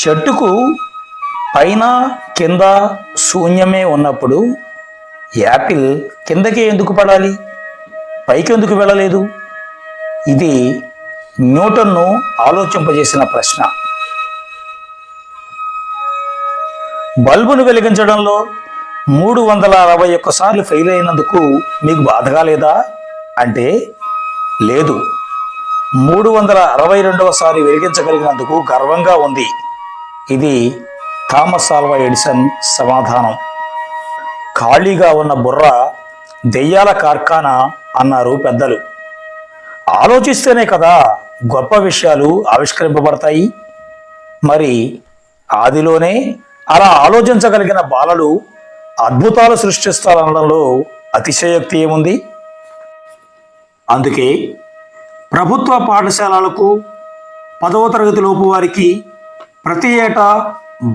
చెట్టుకు పైన కింద శూన్యమే ఉన్నప్పుడు యాపిల్ కిందకే ఎందుకు పడాలి, పైకి ఎందుకు వెళ్ళలేదు? ఇది న్యూటన్ను ఆలోచింపజేసిన ప్రశ్న. బల్బును వెలిగించడంలో 361 సార్లు ఫెయిల్ అయినందుకు మీకు బాధగా లేదా అంటే లేదు, 362వ సారి వెలిగించగలిగినందుకు గర్వంగా ఉంది. ఇది థామస్ ఆల్వా ఎడిసన్ సమాధానం. ఖాళీగా ఉన్న బుర్ర దెయ్యాల కార్ఖానా అన్నారు పెద్దలు. ఆలోచిస్తేనే కదా గొప్ప విషయాలు ఆవిష్కరింపబడతాయి. మరి ఆదిలోనే అలా ఆలోచించగలిగిన బాలలు అద్భుతాలు సృష్టిస్తారనడంలో అతిశయోక్తి ఏముంది? అందుకే ప్రభుత్వ పాఠశాలలకు 10వ తరగతి లోపు వారికి ప్రతి ఏటా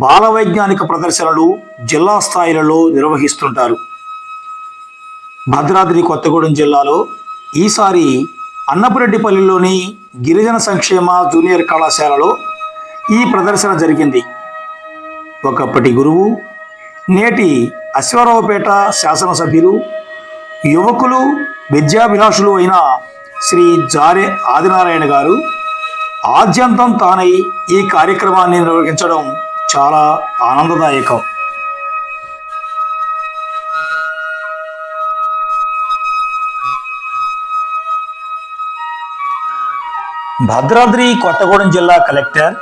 బాల వైజ్ఞానిక ప్రదర్శనలు జిల్లా స్థాయిలలో నిర్వహిస్తుంటారు. భద్రాద్రి కొత్తగూడెం జిల్లాలో ఈసారి అన్నపురెడ్డిపల్లిలోని గిరిజన సంక్షేమ జూనియర్ కళాశాలలో ఈ ప్రదర్శన జరిగింది. ఒకప్పటి గురువు, నేటి అశ్వారావుపేట శాసనసభ్యులు, యువకులు, విద్యాభిలాషులు అయిన శ్రీ జారె ఆదినారాయణ గారు ఆద్యంతం తానై ఈ కార్యక్రమాన్ని నిర్వహించడం చాలా ఆనందదాయకం. భద్రాద్రి కొత్తగూడెం జిల్లా కలెక్టర్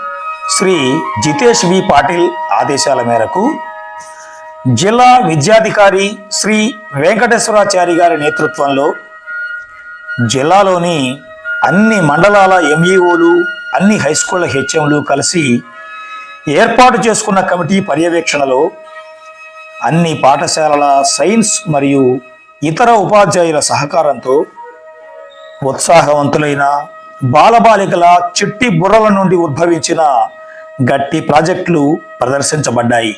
శ్రీ జితేష్ వి పాటిల్ ఆదేశాల మేరకు జిల్లా విద్యాధికారి శ్రీ వెంకటేశ్వరాచారి గారి నేతృత్వంలో జిల్లాలోని అన్ని మండలాల ఎంఈఓలు, అన్ని హైస్కూళ్ల హెచ్ఎంలు కలిసి ఏర్పాటు చేసుకున్న కమిటీ పర్యవేక్షణలో అన్ని పాఠశాలల సైన్స్ మరియు ఇతర ఉపాధ్యాయుల సహకారంతో ఉత్సాహవంతులైన బాలబాలికల చిట్టి బుర్రల నుండి ఉద్భవించిన గట్టి ప్రాజెక్టులు ప్రదర్శించబడ్డాయి.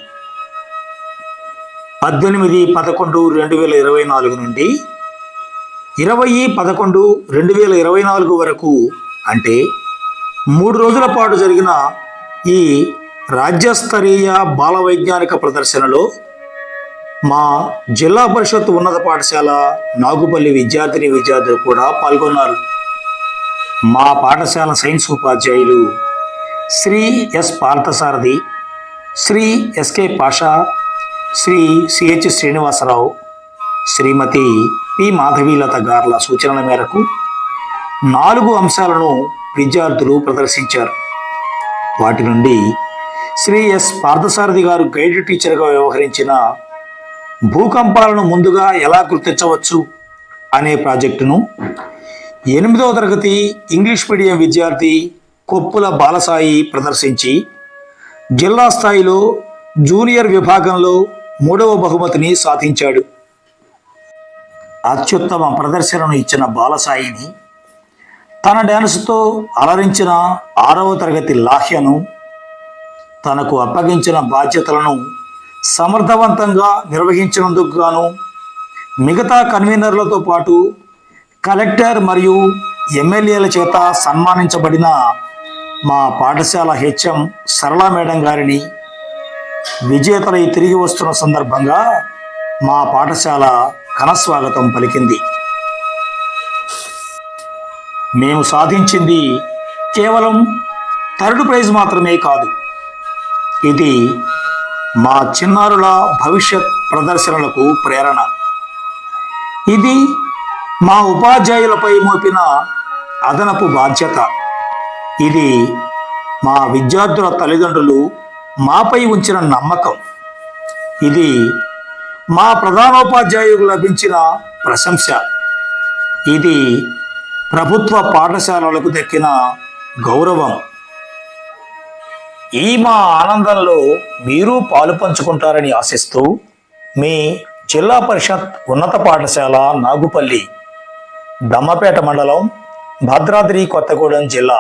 18-11-2024 నుండి 20-11-2024 వరకు అంటే 3 రోజుల పాటు జరిగిన ఈ రాజ్యస్తరీయ బాల వైజ్ఞానిక ప్రదర్శనలో మా జిల్లా పరిషత్ ఉన్నత పాఠశాల నాగుపల్లి విద్యార్థులు కూడా పాల్గొన్నారు. మా పాఠశాల సైన్స్ ఉపాధ్యాయులు Shri S Parthasarathy, Shri SK Pasha, Shri CH Srinivasarao, Shrimati P Madhavilatha గార్ల సూచనల మేరకు 4 అంశాలను విద్యార్థులు ప్రదర్శించారు. వాటి నుండి శ్రీ ఎస్ పార్థసారథి గారు గైడ్ టీచర్గా వ్యవహరించిన భూకంపాలను ముందుగా ఎలా గుర్తించవచ్చు అనే ప్రాజెక్టును 8వ తరగతి ఇంగ్లీష్ మీడియం విద్యార్థి కొప్పుల బాలసాయి ప్రదర్శించి జిల్లా స్థాయిలో జూనియర్ విభాగంలో 3వ బహుమతిని సాధించాడు. అత్యుత్తమ ప్రదర్శనను ఇచ్చిన బాలసాయిని తన డ్యాన్స్తో అలరించిన 6వ తరగతి లాహ్యను తనకు అప్పగించిన బాధ్యతలను సమర్థవంతంగా నిర్వహించినందుకు గాను మిగతా కన్వీనర్లతో పాటు కలెక్టర్ మరియు ఎమ్మెల్యేల చేత సన్మానించబడిన మా పాఠశాల హెచ్ఎం సరళా మేడం గారిని విజేతలై తిరిగి వస్తున్న సందర్భంగా మా పాఠశాల ఘనస్వాగతం పలికింది. మేము సాధించింది కేవలం 3rd ప్రైజ్ మాత్రమే కాదు, ఇది మా చిన్నారుల భవిష్యత్ ప్రదర్శనలకు ప్రేరణ. ఇది మా ఉపాధ్యాయులపై మోపిన అదనపు బాధ్యత. ఇది మా విద్యార్థుల తల్లిదండ్రులు మాపై ఉంచిన నమ్మకం. ఇది మా ప్రధానోపాధ్యాయులకు లభించిన ప్రశంస. ఇది ప్రభుత్వ పాఠశాలలకు దక్కిన గౌరవం. ఈ మా ఆనందంలో మీరు పాలు పంచుకుంటారని ఆశిస్తూ మీ జిల్లా పరిషత్ ఉన్నత పాఠశాల నాగుపల్లి, దమ్మపేట మండలం, భద్రాద్రి కొత్తగూడెం జిల్లా.